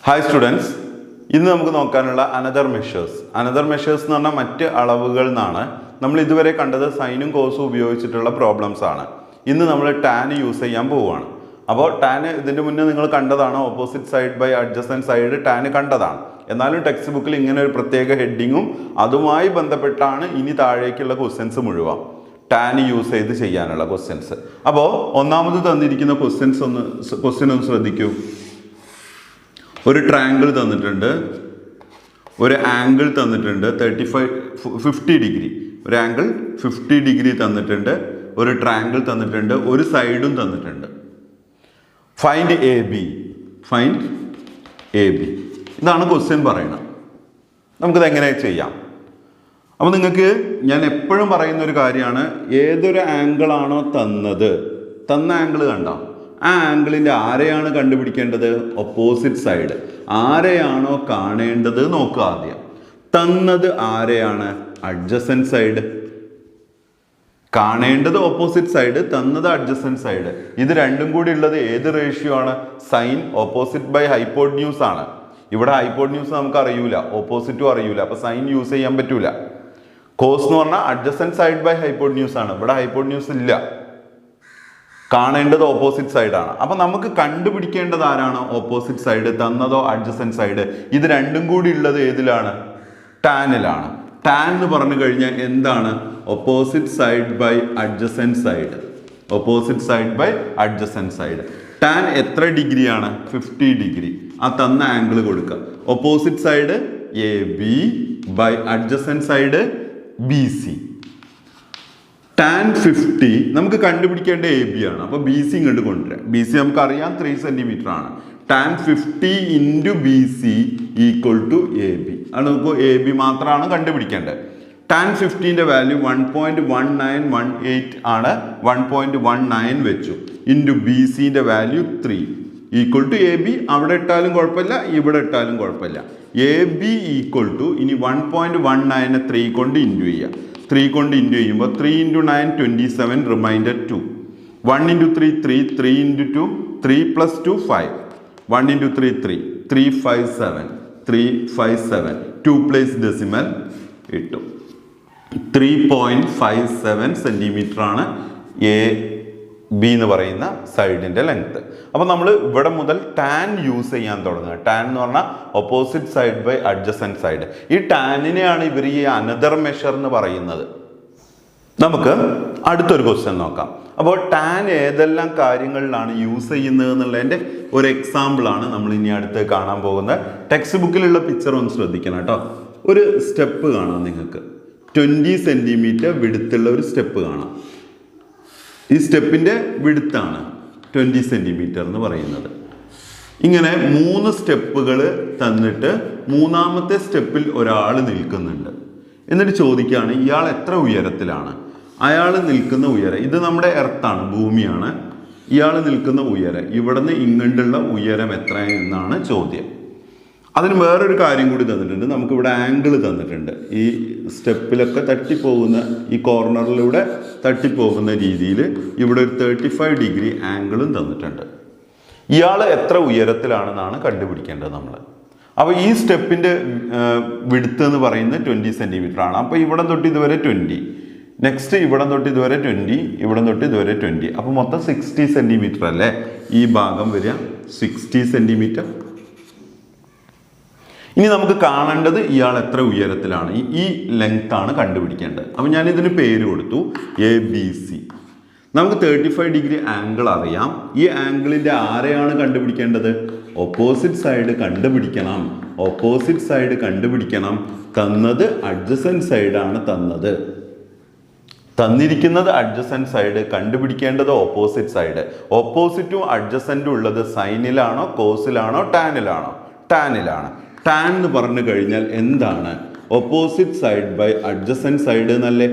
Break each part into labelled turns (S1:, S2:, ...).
S1: Hi students, ഇന്ന് നമുക്ക് നോക്കാനുള്ള another measures എന്ന് പറഞ്ഞാൽ മറ്റ് അളവുകൾ എന്നാണ്. നമ്മൾ ഇതുവരെ കണ്ടത് സൈനും കോസും ഉപയോഗിച്ചിട്ടുള്ള പ്രോബ്ലംസ് ആണ്. ഇന്ന് നമ്മൾ tan യൂസ് ചെയ്യാൻ പോവുകയാണ്. അപ്പോൾ tan ഇതിന്റെ മുന്നേ നിങ്ങൾ കണ്ടതാണ്, opposite side by adjacent side tan കണ്ടതാണ്. എന്നാലും ടെക്സ്റ്റ് ബുക്കിൽ ഇങ്ങനെ ഒരു പ്രത്യേക ഹെഡിങ്ങും അതുമായി ബന്ധപ്പെട്ടാണ് ഇനി താഴേക്കുള്ള ക്വസ്റ്റ്യൻസ് മുഴുവൻ tan യൂസ് ചെയ്ത് ചെയ്യാനുള്ള ക്വസ്റ്റ്യൻസ്. അപ്പോൾ ഒന്നാമത് തന്നിരിക്കുന്ന ക്വസ്റ്റ്യൻ ഒന്ന് ശ്രദ്ധിക്കൂ. ഒരു ട്രയാങ്കിൾ തന്നിട്ടുണ്ട്, ഒരു ആംഗിൾ തന്നിട്ടുണ്ട് 50 ഡിഗ്രി, ഒരു ആംഗിൾ 50 ഡിഗ്രി തന്നിട്ടുണ്ട്, ഒരു ട്രയാങ്കിൾ തന്നിട്ടുണ്ട്, ഒരു സൈഡും തന്നിട്ടുണ്ട്. ഫൈൻഡ് എ ബി ഇതാണ് ക്വസ്റ്റ്യൻ പറയുന്നത്. നമുക്കിത് എങ്ങനെ ചെയ്യാം? അപ്പോൾ നിങ്ങൾക്ക് ഞാൻ എപ്പോഴും പറയുന്ന ഒരു കാര്യമാണ്, ഏതൊരു ആംഗിളാണോ തന്ന ആംഗിൾ കണ്ടോ, ആ ആംഗിളിൻ്റെ ആരെയാണ് കണ്ടുപിടിക്കേണ്ടത്? Opposite side. ആരെയാണോ കാണേണ്ടത് നോക്കുക ആദ്യം. തന്നത് ആരെയാണ്? Adjacent side. കാണേണ്ടത് ഓപ്പോസിറ്റ് സൈഡ്, തന്നത് അഡ്ജസൻറ്റ് സൈഡ്. ഇത് രണ്ടും കൂടി ഉള്ളത് ഏത് റേഷ്യോ ആണ്? സൈൻ ഓപ്പോസിറ്റ് ബൈ ഹൈപ്പോട്ന്യൂസ് ആണ്. ഇവിടെ ഹൈപ്പോട്ന്യൂസ് നമുക്ക് അറിയൂല, ഓപ്പോസിറ്റും അറിയൂല, അപ്പൊ സൈൻ യൂസ് ചെയ്യാൻ പറ്റൂല. കോസ് എന്ന് പറഞ്ഞാൽ അഡ്ജസൻറ്റ് സൈഡ് ബൈ ഹൈപ്പോട്ന്യൂസ് ആണ്. ഇവിടെ ഹൈപ്പോട്ന്യൂസ് ഇല്ല, കാണേണ്ടത് ഓപ്പോസിറ്റ് സൈഡാണ്. അപ്പം നമുക്ക് കണ്ടുപിടിക്കേണ്ടത് ആരാണ്? ഓപ്പോസിറ്റ് സൈഡ്, തന്നതോ അഡ്ജസൻറ്റ് സൈഡ്. ഇത് രണ്ടും കൂടി ഉള്ളത് ഏതിലാണ്? ടാനിലാണ്. ടാൻ എന്ന് പറഞ്ഞു കഴിഞ്ഞാൽ എന്താണ്? Opposite side by adjacent side. Opposite side by adjacent side. Tan എത്ര ഡിഗ്രിയാണ്? 50 ഡിഗ്രി. ആ തന്ന ആംഗിൾ കൊടുക്കുക. Opposite side A B by adjacent side B C. Tan 50 നമുക്ക് കണ്ടുപിടിക്കേണ്ട എ ബി ആണ്. അപ്പോൾ ബി സി ഇങ്ങോട്ട് കൊണ്ടുവരാം. ബി സി നമുക്കറിയാം 3 സെൻറ്റിമീറ്റർ ആണ്. Tan 50 into B C equal to A B. അത് നമുക്ക് എ ബി മാത്രമാണ് കണ്ടുപിടിക്കേണ്ടത്. ടാൻ 50ൻ്റെ വാല്യൂ 1.1918 ആണ്. 1.19 വെച്ചു. ഇൻറ്റു ബി സിൻ്റെ value 3 equal to A B. അവിടെ ഇട്ടാലും കുഴപ്പമില്ല, ഇവിടെ ഇട്ടാലും കുഴപ്പമില്ല. എ ബി ഈക്വൽ ടു, ഇനി 1.19 3 കൊണ്ട് ഇൻറ്റു ചെയ്യാം. 3 കൊണ്ട് ഇൻറ്റു ചെയ്യുമ്പോൾ 3 × 9 27, റിമൈൻഡർ 2. 1 × 3 3, 3 × 2 3 + 2 5. 1 × 3 3, 357, 357. 2 പ്ലേസ് ഡെസിമൽ ഇട്ടു. 3.57 സെൻറ്റിമീറ്റർ ആണ് എ ബി എന്ന് പറയുന്ന സൈഡിൻ്റെ ലെങ്ത്. അപ്പോൾ നമ്മൾ ഇവിടെ മുതൽ ടാൻ യൂസ് ചെയ്യാൻ തുടങ്ങുക. ടാൻ എന്ന് പറഞ്ഞാൽ opposite side by adjacent side. ഈ ടാനിനെയാണ് ഇവർ ഈ അനദർ മെഷർ എന്ന് പറയുന്നത്. നമുക്ക് അടുത്തൊരു ക്വസ്റ്റ്യൻ നോക്കാം. അപ്പോൾ ടാൻ ഏതെല്ലാം കാര്യങ്ങളിലാണ് യൂസ് ചെയ്യുന്നത് എന്നുള്ളതിൻ്റെ ഒരു എക്സാമ്പിളാണ് നമ്മൾ ഇനി അടുത്ത് കാണാൻ പോകുന്നത്. ടെക്സ്റ്റ് ബുക്കിലുള്ള പിക്ചർ ഒന്ന് ശ്രദ്ധിക്കണം കേട്ടോ. ഒരു സ്റ്റെപ്പ് കാണാം നിങ്ങൾക്ക്. 20 സെൻറ്റിമീറ്റർ വിടുത്തുള്ള ഒരു സ്റ്റെപ്പ് കാണാം. ഈ സ്റ്റെപ്പിൻ്റെ വിടുത്താണ് 20 സെൻറ്റിമീറ്റർ എന്ന് പറയുന്നത്. ഇങ്ങനെ 3 സ്റ്റെപ്പുകൾ തന്നിട്ട് മൂന്നാമത്തെ സ്റ്റെപ്പിൽ ഒരാൾ നിൽക്കുന്നുണ്ട്. എന്നിട്ട് ചോദിക്കുകയാണ്, ഇയാൾ എത്ര ഉയരത്തിലാണ്? അയാൾ നിൽക്കുന്ന ഉയരം, ഇത് നമ്മുടെ എർത്താണ്, ഭൂമിയാണ്. ഇയാൾ നിൽക്കുന്ന ഉയരം, ഇവിടുന്ന് ഇങ്ങോട്ടുള്ള ഉയരം എത്ര എന്നാണ് ചോദ്യം. അതിന് വേറൊരു കാര്യം കൂടി തന്നിട്ടുണ്ട്. നമുക്കിവിടെ ആംഗിൾ തന്നിട്ടുണ്ട്. ഈ സ്റ്റെപ്പിലൊക്കെ തട്ടിപ്പോകുന്ന, ഈ കോർണറിലൂടെ തട്ടിപ്പോകുന്ന രീതിയിൽ ഇവിടെ ഒരു 35 ഡിഗ്രി ആംഗിളും തന്നിട്ടുണ്ട്. ഇയാൾ എത്ര ഉയരത്തിലാണെന്നാണ് കണ്ടുപിടിക്കേണ്ടത് നമ്മൾ. അപ്പോൾ ഈ സ്റ്റെപ്പിൻ്റെ വിഡ്ത്ത് എന്ന് പറയുന്നത് 20 സെൻറ്റിമീറ്റർ ആണ്. അപ്പോൾ ഇവിടം തൊട്ട് ഇതുവരെ 20, നെക്സ്റ്റ് ഇവിടം തൊട്ട് ഇതുവരെ 20, ഇവിടം തൊട്ട് ഇതുവരെ 20. അപ്പോൾ മൊത്തം 60 സെൻറ്റിമീറ്റർ അല്ലേ ഈ ഭാഗം വരിക? 60 സെൻറ്റിമീറ്റർ. ഇനി നമുക്ക് കാണേണ്ടത് ഇയാൾ എത്ര ഉയരത്തിലാണ്. ഈ ലെങ്ത് ആണ് കണ്ടുപിടിക്കേണ്ടത്. അപ്പം ഞാൻ ഇതിന് പേര് കൊടുത്തു എ ബി സി. നമുക്ക് 35 ഡിഗ്രി ആംഗിൾ അറിയാം. ഈ ആംഗിളിൻ്റെ ആരെയാണ് കണ്ടുപിടിക്കേണ്ടത്? ഓപ്പോസിറ്റ് സൈഡ് കണ്ടുപിടിക്കണം. ഓപ്പോസിറ്റ് സൈഡ് കണ്ടുപിടിക്കണം. തന്നത് അഡ്ജസൻറ്റ് സൈഡാണ് തന്നത്. തന്നിരിക്കുന്നത് അഡ്ജസൻറ്റ് സൈഡ്, കണ്ടുപിടിക്കേണ്ടത് ഓപ്പോസിറ്റ് സൈഡ്. ഓപ്പോസിറ്റും അഡ്ജസൻറ്റും ഉള്ളത് സൈനിലാണോ, കോസിലാണോ, ടാനിലാണോ? ടാനിലാണ്. ടാൻ എന്ന് പറഞ്ഞു കഴിഞ്ഞാൽ എന്താണ്? Opposite side by adjacent side എന്നല്ലേ?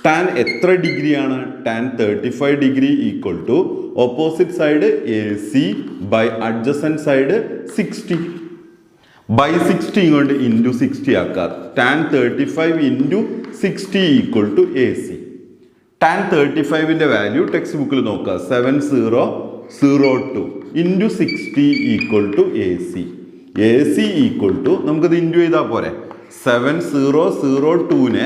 S1: ടാൻ എത്ര ഡിഗ്രിയാണ്? Tan 35 degree equal to opposite side A C by adjacent side 60. By 60 കൊണ്ട് ഇൻറ്റു 60 ആക്കാം. Tan 35 into 60 equal to A C. Tan 35ൻ്റെ വാല്യൂ ടെക്സ്റ്റ് ബുക്കിൽ നോക്കുക, 7002 into 60 equal to A C. AC equal to നമുക്കത് into ചെയ്താൽ പോരെ 7002നെ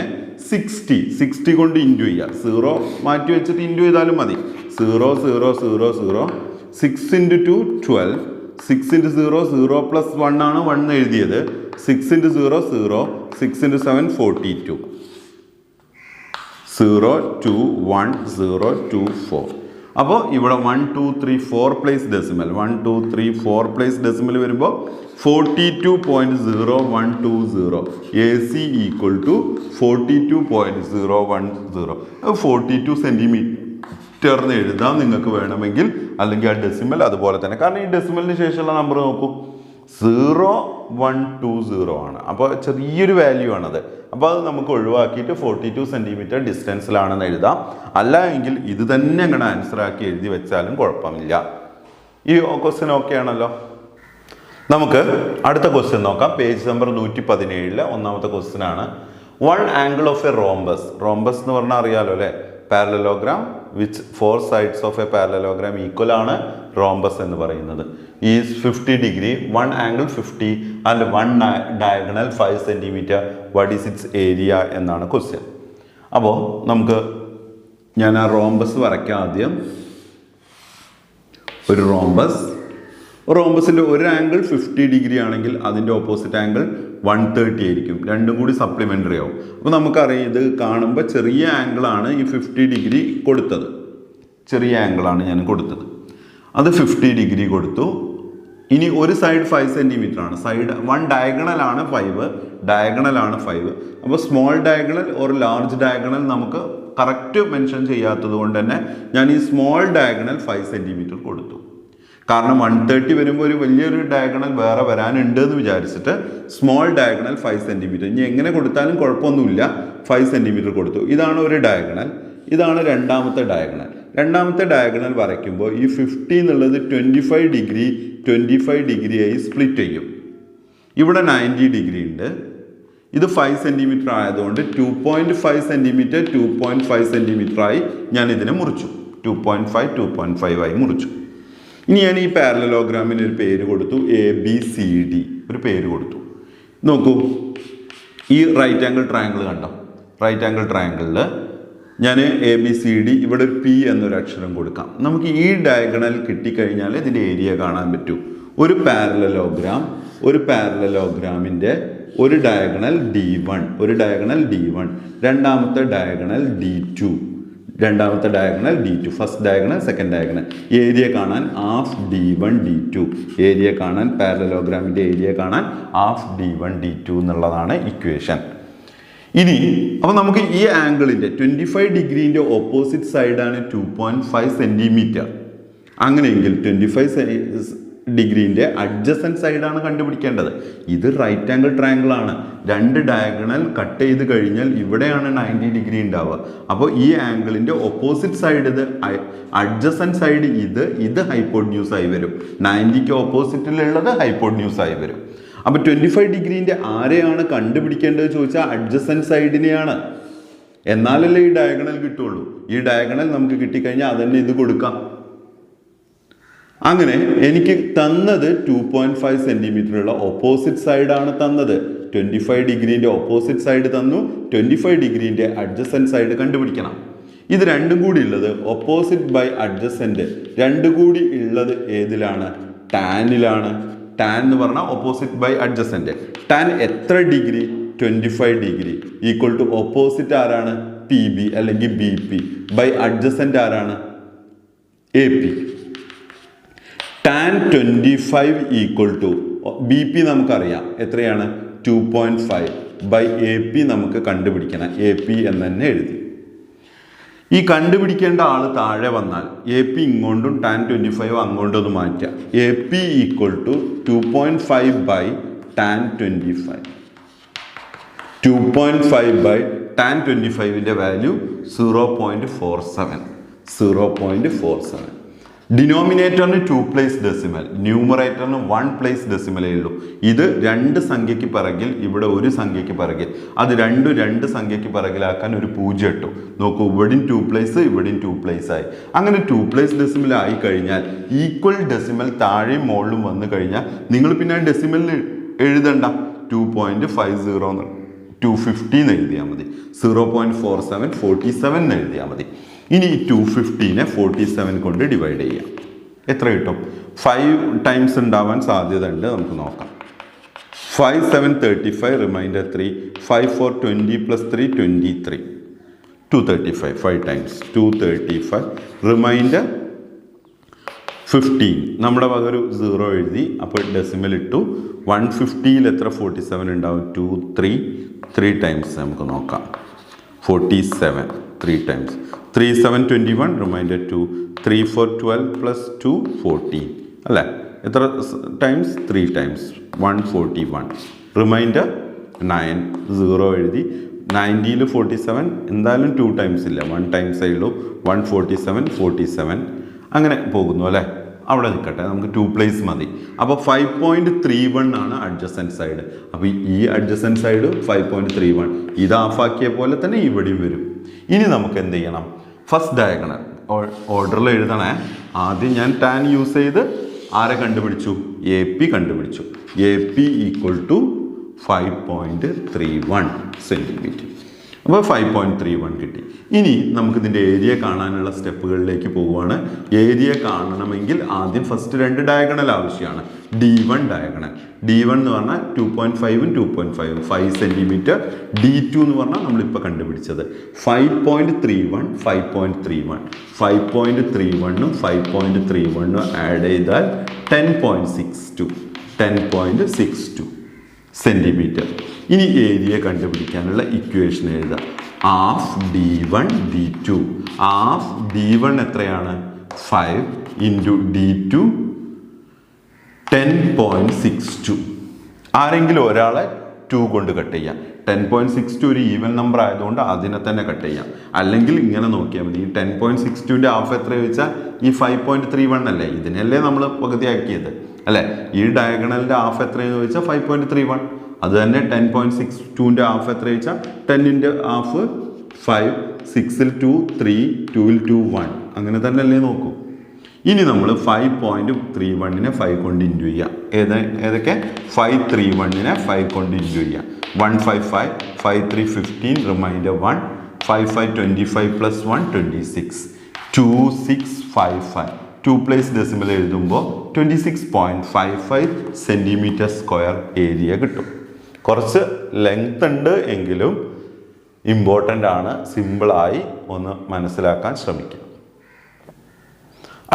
S1: 60 കൊണ്ട് into ചെയ്യുക. 0 മാറ്റി വെച്ചിട്ട് ഇൻറ്റു ചെയ്താലും മതി. 0000 6 ഇൻറ്റു 2 12 6 ഇൻറ്റു 0 0 പ്ലസ് 1 ആണ് 1 എഴുതിയത്. 6 ഇൻറ്റു 0 0 6 ഇൻറ്റു 7 42 0 2 1 0 2 4. അപ്പോൾ ഇവിടെ 1 2 3 4 പ്ലേസ് ഡെസിമൽ 1 2 3 4 പ്ലേസ് ഡെസിമൽ വരുമ്പോൾ 42.0120 AC ഈക്വൽ ടു 42.010. 42 സെൻറ്റിമീറ്ററിന് എഴുതാം നിങ്ങൾക്ക് വേണമെങ്കിൽ, അല്ലെങ്കിൽ ആ ഡെസിമൽ അതുപോലെ തന്നെ. കാരണം ഈ ഡെസിമലിന് ശേഷമുള്ള നമ്പർ നോക്കൂ 0120 ആണ്. അപ്പോൾ ചെറിയൊരു വാല്യൂ ആണത്. അപ്പോൾ അത് നമുക്ക് ഒഴിവാക്കിയിട്ട് 42 സെൻറ്റിമീറ്റർ ഡിസ്റ്റൻസിലാണെന്ന് എഴുതാം. അല്ല എങ്കിൽ ഇത് തന്നെ അങ്ങനെ ആൻസർ ആക്കി എഴുതി വെച്ചാലും കുഴപ്പമില്ല. ഈ ക്വസ്റ്റ്യൻ ഓക്കെ ആണല്ലോ. നമുക്ക് അടുത്ത ക്വസ്റ്റ്യൻ നോക്കാം. പേജ് നമ്പർ 117 ഒന്നാമത്തെ ക്വസ്റ്റ്യൻ ആണ്. One angle of A rhombus. Rhombus എന്ന് പറഞ്ഞാൽ അറിയാലോ അല്ലേ, parallelogram which 4 sides of A parallelogram equal ആണ് റോംബസ് എന്ന് പറയുന്നത്. Is 50 degree, one angle 50 and one diagonal 5 centimetre. What is it's area എന്നാണ് ക്വസ്റ്റ്യൻ. അപ്പോൾ നമുക്ക് ഞാൻ ആ റോംബസ് വരയ്ക്കാം. ആദ്യം ഒരു റോംബസിൻ്റെ ഒരു ആംഗിൾ 50 ഡിഗ്രി ആണെങ്കിൽ അതിൻ്റെ ഓപ്പോസിറ്റ് ആംഗിൾ 130 ആയിരിക്കും. രണ്ടും കൂടി സപ്ലിമെൻ്ററി ആവും. അപ്പോൾ നമുക്കറിയാം ഇത് കാണുമ്പോൾ ചെറിയ ആംഗിളാണ് ഈ 50 ഡിഗ്രി കൊടുത്തത്. ചെറിയ ആംഗിളാണ് ഞാൻ കൊടുത്തത്. അത് 50 ഡിഗ്രി കൊടുത്തു. ഇനി ഒരു സൈഡ് 5 സെൻറ്റിമീറ്റർ ആണ്. സൈഡ് വൺ ഡയഗണലാണ് 5. അപ്പോൾ small diagonal or large diagonal നമുക്ക് കറക്റ്റ് മെൻഷൻ ചെയ്യാത്തത് കൊണ്ട് തന്നെ ഞാൻ ഈ സ്മോൾ ഡയഗണൽ 5 സെൻറ്റിമീറ്റർ കൊടുത്തു. കാരണം 130 വരുമ്പോൾ ഒരു വലിയൊരു ഡയഗണൽ വേറെ വരാനുണ്ട് എന്ന് വിചാരിച്ചിട്ട് സ്മോൾ ഡയഗണൽ 5 സെൻറ്റിമീറ്റർ. ഇനി എങ്ങനെ കൊടുത്താലും കുഴപ്പമൊന്നുമില്ല, 5 സെൻറ്റിമീറ്റർ കൊടുത്തു. ഇതാണ് ഒരു ഡയഗണൽ, ഇതാണ് രണ്ടാമത്തെ ഡയഗണൽ വരയ്ക്കുമ്പോൾ ഈ 50 എന്നുള്ളത് 25 ഡിഗ്രിയായി സ്പ്ലിറ്റ് ചെയ്യും. ഇവിടെ 90 ഡിഗ്രി ഉണ്ട്. ഇത് 5 സെൻറ്റിമീറ്റർ ആയതുകൊണ്ട് 2.5 സെൻറ്റിമീറ്റർ ആയി ഞാൻ ഇതിനെ മുറിച്ചു. 2.5 ആയി മുറിച്ചു. ഇനി ഞാൻ ഈ പാരലലോഗ്രാമിന് ഒരു പേര് കൊടുത്തു, ABCD ഒരു പേര് കൊടുത്തു. നോക്കൂ, ഈ റൈറ്റ് ആംഗിൾ ട്രയാങ്കിൾ കണ്ടോ? റൈറ്റ് ആംഗിൾ ട്രയാങ്കിളിൽ ഞാൻ ABCD ഇവിടെ ഒരു P എന്നൊരു അക്ഷരം കൊടുക്കാം. നമുക്ക് ഈ ഡയഗണൽ കിട്ടിക്കഴിഞ്ഞാൽ ഇതിൻ്റെ ഏരിയ കാണാൻ പറ്റൂ. ഒരു പാരലലോഗ്രാമിൻ്റെ ഒരു ഡയഗണൽ D1, രണ്ടാമത്തെ diagonal D2, first diagonal, second diagonal. Area കാണാൻ ഹാഫ് D1 D2, ഏരിയ കാണാൻ പാരലലോഗ്രാമിൻ്റെ ഏരിയ കാണാൻ ഹാഫ് D1 D2 എന്നുള്ളതാണ് ഇക്വേഷൻ. ഇനി അപ്പോൾ നമുക്ക് ഈ ആംഗിളിൻ്റെ 25 ഡിഗ്രീൻ്റെ ഓപ്പോസിറ്റ് സൈഡാണ് 2.5 സെൻറ്റിമീറ്റർ. അങ്ങനെയെങ്കിൽ 25 ഡിഗ്രീൻ്റെ അഡ്ജസൻറ്റ് സൈഡാണ് കണ്ടുപിടിക്കേണ്ടത്. ഇത് റൈറ്റ് ആംഗിൾ ട്രയാങ്കിൾ ആണ്. രണ്ട് ഡയഗണൽ കട്ട് ചെയ്ത് കഴിഞ്ഞാൽ ഇവിടെയാണ് 90 ഡിഗ്രി ഉണ്ടാവുക. അപ്പോൾ ഈ ആംഗിളിൻ്റെ ഓപ്പോസിറ്റ് സൈഡ് ഇത്, അഡ്ജസൻറ്റ് സൈഡ് ഇത് ഹൈപ്പോട്ന്യൂസ് ആയി വരും. 90ക്ക് ഓപ്പോസിറ്റിലുള്ളത് ഹൈപ്പോട്ന്യൂസ് ആയി വരും. അപ്പോൾ 25 ഡിഗ്രീൻ്റെ ആരെയാണ് കണ്ടുപിടിക്കേണ്ടത് ചോദിച്ചാൽ അഡ്ജസൻറ്റ് സൈഡിനെയാണ്. എന്നാലല്ലേ ഈ ഡയഗണൽ കിട്ടുള്ളൂ. ഈ ഡയഗണൽ നമുക്ക് കിട്ടിക്കഴിഞ്ഞാൽ അതന്നെ ഇത് കൊടുക്കാം. അങ്ങനെ എനിക്ക് തന്നത് 2.5 സെൻറ്റിമീറ്ററുള്ള ഓപ്പോസിറ്റ് സൈഡാണ് തന്നത്. 25 ഡിഗ്രീൻ്റെ ഓപ്പോസിറ്റ് സൈഡ് തന്നു, 25 ഡിഗ്രീൻ്റെ അഡ്ജസൻറ്റ് സൈഡ് കണ്ടുപിടിക്കണം. ഇത് രണ്ടും കൂടി ഉള്ളത് ഓപ്പോസിറ്റ് ബൈ അഡ്ജസൻറ്റ്, രണ്ടും കൂടി ഉള്ളത് ഏതിലാണ്? ടാനിലാണ്. ടാൻ എന്ന് പറഞ്ഞാൽ ഓപ്പോസിറ്റ് ബൈ അഡ്ജസൻറ്റ്. ടാൻ എത്ര ഡിഗ്രി? 25 ഡിഗ്രി ഈക്വൽ ടു ഓപ്പോസിറ്റ് ആരാണ്? PB അല്ലെങ്കിൽ BP ബൈ അഡ്ജസൻറ്റ് ആരാണ്? AP. Tan 25 equal to BP നമുക്കറിയാം എത്രയാണ്? 2.5 ബൈ AP നമുക്ക് കണ്ടുപിടിക്കണം. AP എന്ന് തന്നെ എഴുതി. ഈ കണ്ടുപിടിക്കേണ്ട ആൾ താഴെ വന്നാൽ AP ഇങ്ങോട്ടും ടാൻ 25 അങ്ങോട്ടൊന്ന് മാറ്റുക. AP equal to 2.5 by tan 25. 2.5 by tan 25ൻ്റെ വാല്യൂ 0.47. ഡിനോമിനേറ്ററിന് 2 പ്ലേസ് ഡെസിമൽ, ന്യൂമറേറ്ററിന് 1 പ്ലേസ് ഡെസിമലേ ഉള്ളൂ. ഇത് 2 സംഖ്യയ്ക്ക് പിറകിൽ, ഇവിടെ ഒരു സംഖ്യയ്ക്ക് പിറകിൽ, അത് രണ്ട് സംഖ്യയ്ക്ക് പിറകിലാക്കാൻ ഒരു 0 ഇട്ടു. നോക്കൂ, ഇവിടെയും 2 പ്ലേസ്, ഇവിടെയും 2 പ്ലേസ് ആയി. അങ്ങനെ 2 പ്ലേസ് ഡെസിമൽ ആയി കഴിഞ്ഞാൽ ഈക്വൽ ഡെസിമൽ താഴെയും മുകളിലും വന്നു കഴിഞ്ഞാൽ നിങ്ങൾ പിന്നെ ഡെസിമലിൽ എഴുതണ്ട. 2.50 250 എന്ന് എഴുതിയാൽ മതി. 0.47 47 എന്ന് എഴുതിയാൽ മതി. ഇനി 250നെ 47 കൊണ്ട് ഡിവൈഡ് ചെയ്യാം. എത്ര കിട്ടും? 5 ടൈംസ് ഉണ്ടാവാൻ സാധ്യത ഉണ്ട്. നമുക്ക് നോക്കാം. 5 7 35, റിമൈൻഡർ 3, 5 4 20 + 3 23, 235. 5 times 235, reminder 15. നമ്മുടെ വക ഒരു 0 എഴുതി, അപ്പോൾ ഡെസിമൽ ഇട്ടു. 150ൽ എത്ര 47 ഉണ്ടാവും? 2 3 ടൈംസ് നമുക്ക് നോക്കാം. 47 3 ടൈംസ് 3 7 21, റിമൈൻഡർ 2, 3 4 12 + 2 14 അല്ലേ? എത്ര ടൈംസ്? 3 times 141, reminder 9. 0 എഴുതി. 90ൽ 47 എന്തായാലും 2 ടൈംസ് ഇല്ല, 1 ടൈംസേ ഉള്ളൂ. 147 47 അങ്ങനെ പോകുന്നു അല്ലേ? അവിടെ നിൽക്കട്ടെ, നമുക്ക് 2 പ്ലേസ് മതി. അപ്പോൾ 5.31 ആണ് അഡ്ജസൻറ്റ് സൈഡ്. അപ്പോൾ ഈ അഡ്ജസൻറ്റ് സൈഡ് 5.31, ഇത് ആഫാക്കിയ പോലെ തന്നെ ഇവിടെയും വരും. ഇനി നമുക്ക് എന്ത് ചെയ്യണം? ഫസ്റ്റ് ഡയഗണൽ ഓർഡറിൽ എഴുതണേ. ആദ്യം ഞാൻ ടാൻ യൂസ് ചെയ്ത് ആരെ കണ്ടുപിടിച്ചു? AP കണ്ടുപിടിച്ചു. AP = 5.31 centimetre. അപ്പോൾ 5.31 കിട്ടി. ഇനി നമുക്കിതിൻ്റെ ഏരിയ കാണാനുള്ള സ്റ്റെപ്പുകളിലേക്ക് പോവുകയാണ്. ഏരിയ കാണണമെങ്കിൽ ആദ്യം ഫസ്റ്റ് 2 ഡയഗണൽ ആവശ്യമാണ്. D1 diagonal. D1 എന്ന് പറഞ്ഞാൽ 2.5 2.5 5 സെൻറ്റിമീറ്റർ. D2 എന്ന് പറഞ്ഞാൽ നമ്മളിപ്പോൾ കണ്ടുപിടിച്ചത് 5.31 5.31 5.31 5.31 ആഡ് ചെയ്താൽ 10.62 സെൻറ്റിമീറ്റർ. ഇനി ഏരിയ കണ്ടുപിടിക്കാനുള്ള ഇക്വേഷൻ എഴുതാം. Half D1 D2. Half D1 എത്രയാണ്? 5 × D2 10.62. ആരെങ്കിലും ഒരാളെ 2 കൊണ്ട് കട്ട് ചെയ്യാം. 10.62 ഒരു ഈവൻ നമ്പർ ആയതുകൊണ്ട് അതിനെ തന്നെ കട്ട് ചെയ്യാം. അല്ലെങ്കിൽ ഇങ്ങനെ നോക്കിയാൽ മതി. ഈ 10.62ൻ്റെ ഹാഫ് എത്ര ചോദിച്ചാൽ ഈ 5.31 അല്ലേ? ഇതിനല്ലേ നമ്മൾ പകുതിയാക്കിയത് അല്ലേ? ഈ ഡയഗണലിൻ്റെ ഹാഫ് എത്രയെന്ന് ചോദിച്ചാൽ 5.31. അത് തന്നെ 10.62ൻ്റെ ഹാഫ് എത്ര ചോദിച്ചാൽ 10ൻ്റെ ഹാഫ് 5, 6ൽ 2 3, 2ൽ 2 1 അങ്ങനെ തന്നെ അല്ലേ? നോക്കൂ. ഇനി നമ്മൾ 5.31നെ 5 കൊണ്ട് ഇൻറ്റു ചെയ്യാം. ഏതൊക്കെ? 531നെ 5 കൊണ്ട് ഇൻറ്റു ചെയ്യാം. 155 5 3 15, റിമൈൻഡർ 1, 5 5 25 + 1 26, 2655. 2 പ്ലേസ് ഡെസിമൽ എഴുതുമ്പോൾ 26.55 സെൻറ്റിമീറ്റർ സ്ക്വയർ ഏരിയ കിട്ടും. കുറച്ച് ലെങ്ത് ഉണ്ട് എങ്കിലും ഇമ്പോർട്ടൻ്റ് ആണ്. സിമ്പിളായി ഒന്ന് മനസ്സിലാക്കാൻ ശ്രമിക്കുക.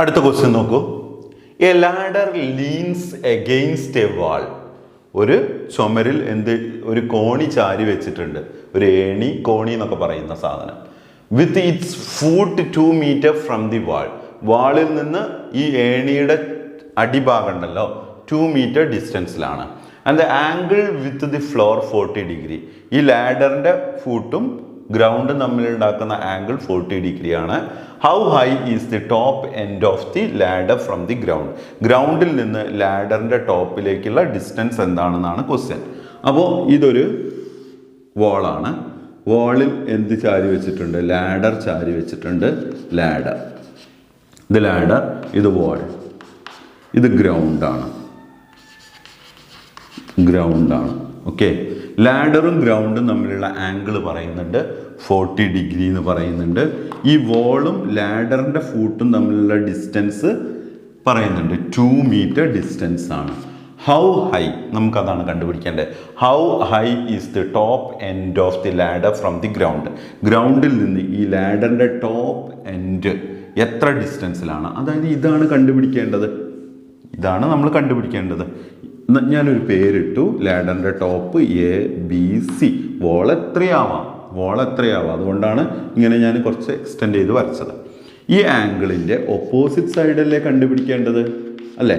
S1: അടുത്ത ക്വസ്റ്റ്യൻ നോക്കൂ. A ladder leans against A വാൾ. ഒരു ചുമരിൽ ഒരു കോണി ചാരി വെച്ചിട്ടുണ്ട്. ഒരു ഏണി, കോണി എന്നൊക്കെ പറയുന്ന സാധനം. With its foot 2 metre from the wall. വാളിൽ നിന്ന് ഈ ഏണിയുടെ അടിഭാഗം ഉണ്ടല്ലോ 2 മീറ്റർ ഡിസ്റ്റൻസിലാണ്. And the angle with the floor 40 degree. ഈ ലാഡറിൻ്റെ ഫൂട്ടും ഗ്രൗണ്ടും തമ്മിലുണ്ടാക്കുന്ന ആംഗിൾ 40 ഡിഗ്രിയാണ്. How high is the top end of the ladder from the ground. ഗ്രൗണ്ടിൽ നിന്ന് ലാഡറിൻ്റെ ടോപ്പിലേക്കുള്ള ഡിസ്റ്റൻസ് എന്താണെന്നാണ് ക്വസ്റ്റ്യൻ. അപ്പോൾ ഇതൊരു വാളാണ്. വാളിൽ എന്ത് ചാരി വെച്ചിട്ടുണ്ട്? ലാഡർ ചാരി വെച്ചിട്ടുണ്ട്. ലാഡർ, ഇത് ലാഡർ, ഇത് വാൾ, ഇത് ഗ്രൗണ്ടാണ്. ഓക്കെ. ലാഡറും ഗ്രൗണ്ടും തമ്മിലുള്ള ആംഗിൾ പറയുന്നുണ്ട് 40 ഡിഗ്രി എന്ന് പറയുന്നുണ്ട്. ഈ വോളും ലാഡറിൻ്റെ ഫൂട്ടും തമ്മിലുള്ള ഡിസ്റ്റൻസ് പറയുന്നുണ്ട് 2 മീറ്റർ ഡിസ്റ്റൻസ് ആണ്. ഹൗ ഹൈ, നമുക്കതാണ് കണ്ടുപിടിക്കേണ്ടത്. How high is the top end of the ladder from the ground. ഗ്രൗണ്ടിൽ നിന്ന് ഈ ലാഡറിൻ്റെ ടോപ്പ് എൻഡ് എത്ര ഡിസ്റ്റൻസിലാണ്? അതായത് ഇതാണ് കണ്ടുപിടിക്കേണ്ടത്. ഇതാണ് നമ്മൾ കണ്ടുപിടിക്കേണ്ടത്. ഞാനൊരു പേരിട്ടു, ലാഡറിൻ്റെ ടോപ്പ് ABC. വോൾ എത്രയാവാം? അതുകൊണ്ടാണ് ഇങ്ങനെ ഞാൻ കുറച്ച് എക്സ്റ്റെൻഡ് ചെയ്ത് വരച്ചത്. ഈ ആംഗിളിൻ്റെ ഓപ്പോസിറ്റ് സൈഡല്ലേ കണ്ടുപിടിക്കേണ്ടത് അല്ലേ?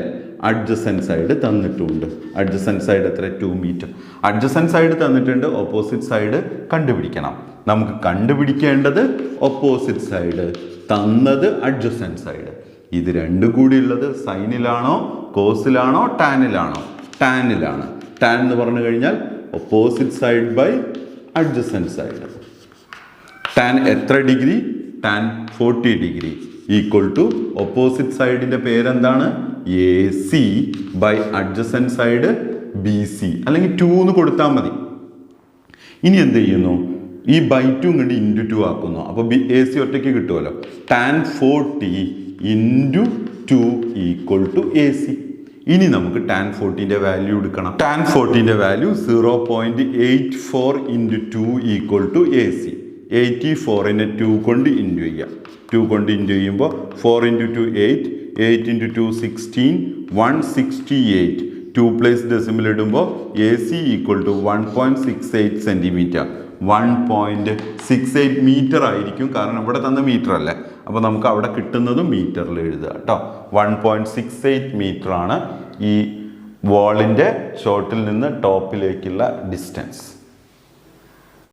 S1: അഡ്ജസൻറ്റ് സൈഡ് തന്നിട്ടുണ്ട്. അഡ്ജസൻറ്റ് സൈഡ് എത്ര? 2 മീറ്റർ. അഡ്ജസൻറ്റ് സൈഡ് തന്നിട്ടുണ്ട്, ഓപ്പോസിറ്റ് സൈഡ് കണ്ടുപിടിക്കണം. നമുക്ക് കണ്ടുപിടിക്കേണ്ടത് ഓപ്പോസിറ്റ് സൈഡ്, തന്നത് അഡ്ജസൻറ്റ് സൈഡ്. ഇത് രണ്ടും കൂടി ഉള്ളത് സൈനിലാണോ കോസിലാണോ ടാനിലാണോ? ടാനിലാണ്. ടാൻ എന്ന് പറഞ്ഞു കഴിഞ്ഞാൽ opposite side by adjacent side. Tan എത്ര degree? Tan 40 degree equal to opposite സൈഡിൻ്റെ പേരെന്താണ്? AC by adjacent side BC, അല്ലെങ്കിൽ 2 എന്ന് കൊടുത്താൽ മതി. ഇനി എന്ത് ചെയ്യുന്നു? ഈ ബൈ 2 ഇങ്ങോട്ട് ഇൻറ്റു 2 ആക്കുന്നു. അപ്പോൾ AC ഒറ്റയ്ക്ക് കിട്ടുമല്ലോ. Tan 40 into 2 equal to AC. ഇനി നമുക്ക് ടാൻ 40ൻ്റെ വാല്യൂ എടുക്കണം. ടാൻ 40ൻ്റെ value 0.84 into 2 equal to AC. 84നെ 2 കൊണ്ട് ഇൻറ്റു ചെയ്യാം. 2 കൊണ്ട് ഇൻറ്റു ചെയ്യുമ്പോൾ 4 ഇൻറ്റു 2 8, 8 ഇൻറ്റു 2 16, 168. 2 പ്ലേസ് ഡെസിമൽ ഇടുമ്പോൾ AC equal to 1.68 centimetre. 1.68 metre ആയിരിക്കും, കാരണം ഇവിടെ തന്ന മീറ്റർ അല്ലേ. അപ്പോൾ നമുക്ക് അവിടെ കിട്ടുന്നത് മീറ്ററിൽ എഴുതുക കേട്ടോ. 1.68 മീറ്റർ ആണ് ഈ വാളിൻ്റെ ഷോട്ടിൽ നിന്ന് ടോപ്പിലേക്കുള്ള ഡിസ്റ്റൻസ്.